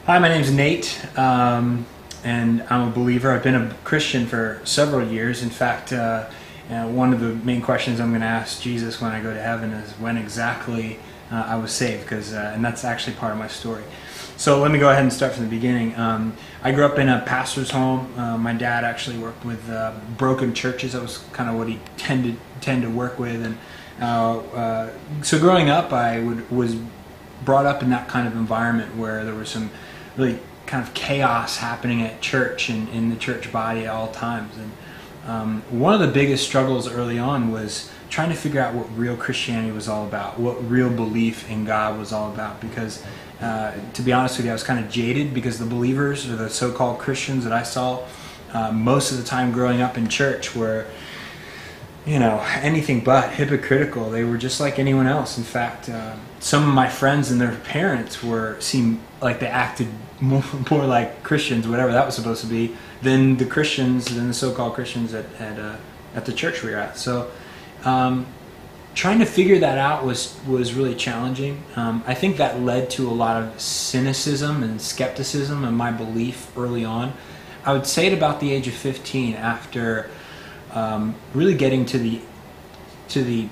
Hi, my name's Nate, and I'm a believer. I've been a Christian for several years. In fact, one of the main questions I'm going to ask Jesus when I go to heaven is when exactly I was saved, and that's actually part of my story. So let me go ahead and start from the beginning. I grew up in a pastor's home. My dad actually worked with broken churches. That was kind of what he tended to work with, and so growing up, I was brought up in that kind of environment where there was some really kind of chaos happening at church and in the church body at all times. And one of the biggest struggles early on was trying to figure out what real Christianity was all about, what real belief in God was all about. Because to be honest with you, I was kind of jaded because the believers, or the so-called Christians that I saw most of the time growing up in church, were anything but hypocritical. They were just like anyone else. In fact, some of my friends and their parents seemed like they acted more like Christians, whatever that was supposed to be, than the so-called Christians at the church we were at. So trying to figure that out was really challenging. I think that led to a lot of cynicism and skepticism in my belief early on. I would say at about the age of 15, after really getting to the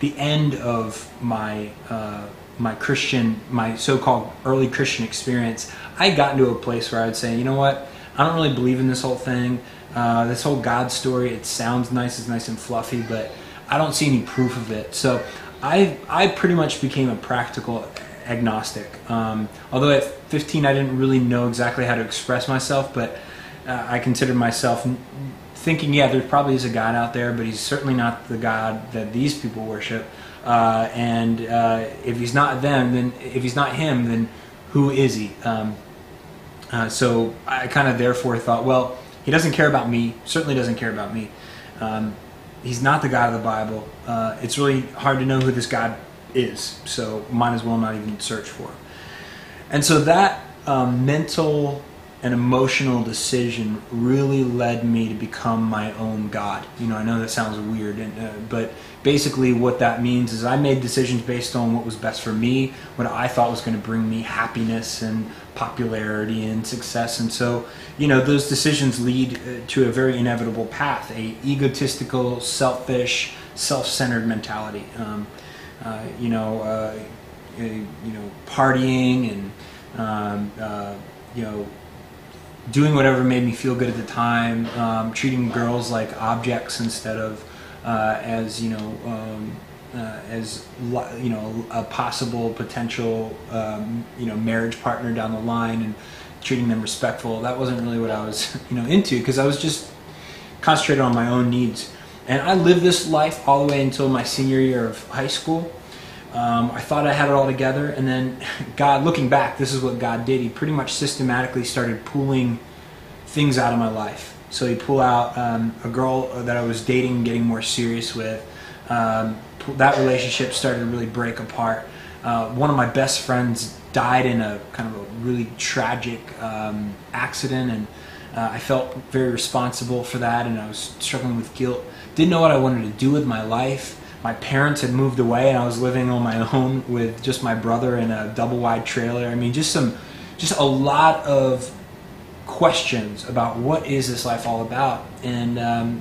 end of my so-called early Christian experience, I got into a place where I would say, you know what, I don't really believe in this whole thing, this whole God story. It sounds nice, it's nice and fluffy, but I don't see any proof of it. So I pretty much became a practical agnostic. Although at 15 I didn't really know exactly how to express myself, but I considered myself thinking, yeah, there probably is a God out there, but he's certainly not the God that these people worship. And if he's not if he's not him, then who is he? So I kind of therefore thought, well, he doesn't care about me. Certainly doesn't care about me. He's not the God of the Bible. It's really hard to know who this God is. So might as well not even search for him. And so that mental an emotional decision really led me to become my own God. I know that sounds weird, but basically what that means is I made decisions based on what was best for me, what I thought was going to bring me happiness and popularity and success. And so, those decisions lead to a very inevitable path, a egotistical, selfish, self-centered mentality. Partying and doing whatever made me feel good at the time, treating girls like objects instead of as a possible potential marriage partner down the line, and treating them respectful. That wasn't really what I was into, because I was just concentrated on my own needs. And I lived this life all the way until my senior year of high school. I thought I had it all together, and then God, looking back, this is what God did. He pretty much systematically started pulling things out of my life. So he pulled out a girl that I was dating, getting more serious with. That relationship started to really break apart. One of my best friends died in a kind of a really tragic accident, and I felt very responsible for that, and I was struggling with guilt. Didn't know what I wanted to do with my life. My parents had moved away, and I was living on my own with just my brother in a double-wide trailer. I mean, just a lot of questions about what is this life all about. And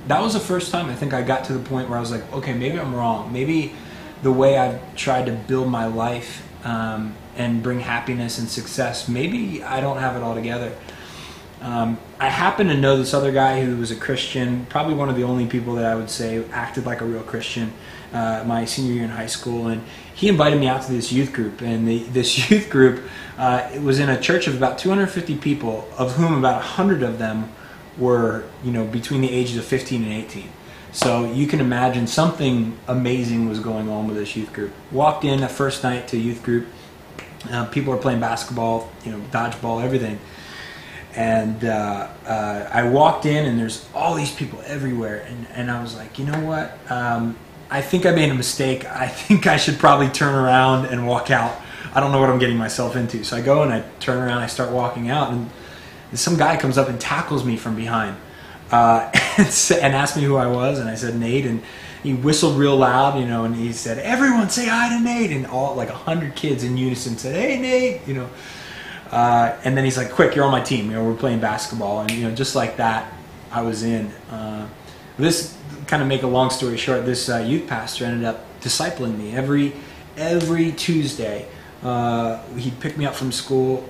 that was the first time I think I got to the point where I was like, okay, maybe I'm wrong. Maybe the way I've tried to build my life and bring happiness and success, maybe I don't have it all together. I happen to know this other guy who was a Christian, probably one of the only people that I would say acted like a real Christian, my senior year in high school, and he invited me out to this youth group. And this youth group it was in a church of about 250 people, of whom about 100 of them were between the ages of 15 and 18. So you can imagine something amazing was going on with this youth group. Walked in the first night to youth group, people are playing basketball, dodgeball, everything. And I walked in, and there's all these people everywhere, and I was like, you know what? I think I made a mistake. I think I should probably turn around and walk out. I don't know what I'm getting myself into. So I go and I turn around, I start walking out, and some guy comes up and tackles me from behind and asked me who I was, and I said Nate, and he whistled real loud, and he said, "Everyone say hi to Nate," and all like 100 kids in unison said, "Hey Nate," And then he's like, quick, you're on my team. We're playing basketball. And, just like that, I was in. This, kind of make a long story short, this youth pastor ended up discipling me every Tuesday. He'd pick me up from school,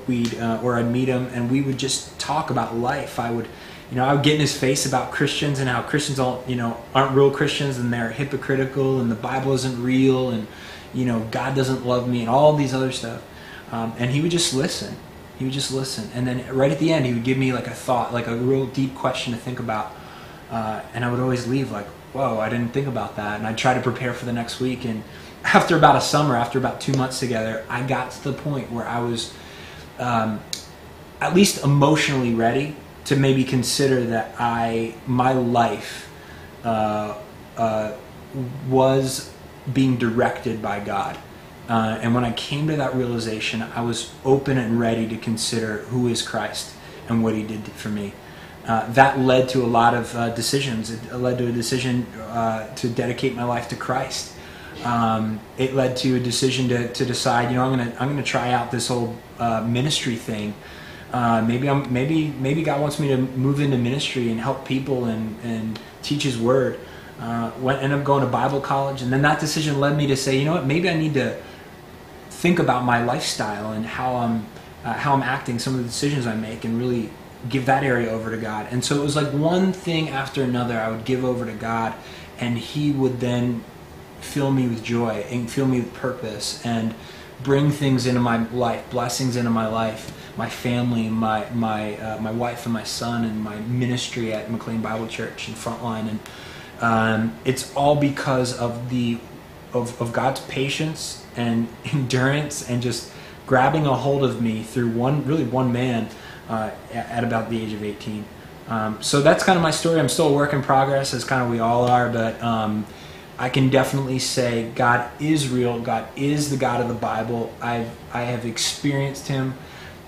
or I'd meet him, and we would just talk about life. I would get in his face about Christians and how Christians aren't real Christians, and they're hypocritical, and the Bible isn't real, and God doesn't love me, and all these other stuff. And he would just listen. And then right at the end, he would give me like a thought, like a real deep question to think about. And I would always leave like, whoa, I didn't think about that. And I'd try to prepare for the next week. And after about a summer, after about 2 months together, I got to the point where I was at least emotionally ready to maybe consider that my life was being directed by God. And when I came to that realization, I was open and ready to consider who is Christ and what he did for me. That led to a lot of decisions. It led to a decision to dedicate my life to Christ. It led to a decision to decide, I'm gonna try out this whole ministry thing. Maybe God wants me to move into ministry and help people and teach His Word. Ended up going to Bible college, and then that decision led me to say, maybe I need to think about my lifestyle and how I'm acting, some of the decisions I make, and really give that area over to God. And so it was like one thing after another I would give over to God, and He would then fill me with joy and fill me with purpose and bring things into my life, blessings into my life, my family, my wife and my son, and my ministry at McLean Bible Church and Frontline. And it's all because of God's patience and endurance and just grabbing a hold of me through one man at about the age of 18. So that's kind of my story. I'm still a work in progress, as kind of we all are, but I can definitely say God is real. God is the God of the Bible. I have experienced Him,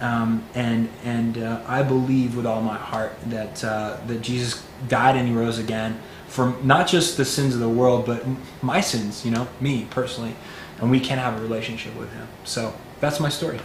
and I believe with all my heart that Jesus died and He rose again for not just the sins of the world, but my sins, me personally, and we can have a relationship with Him. So that's my story.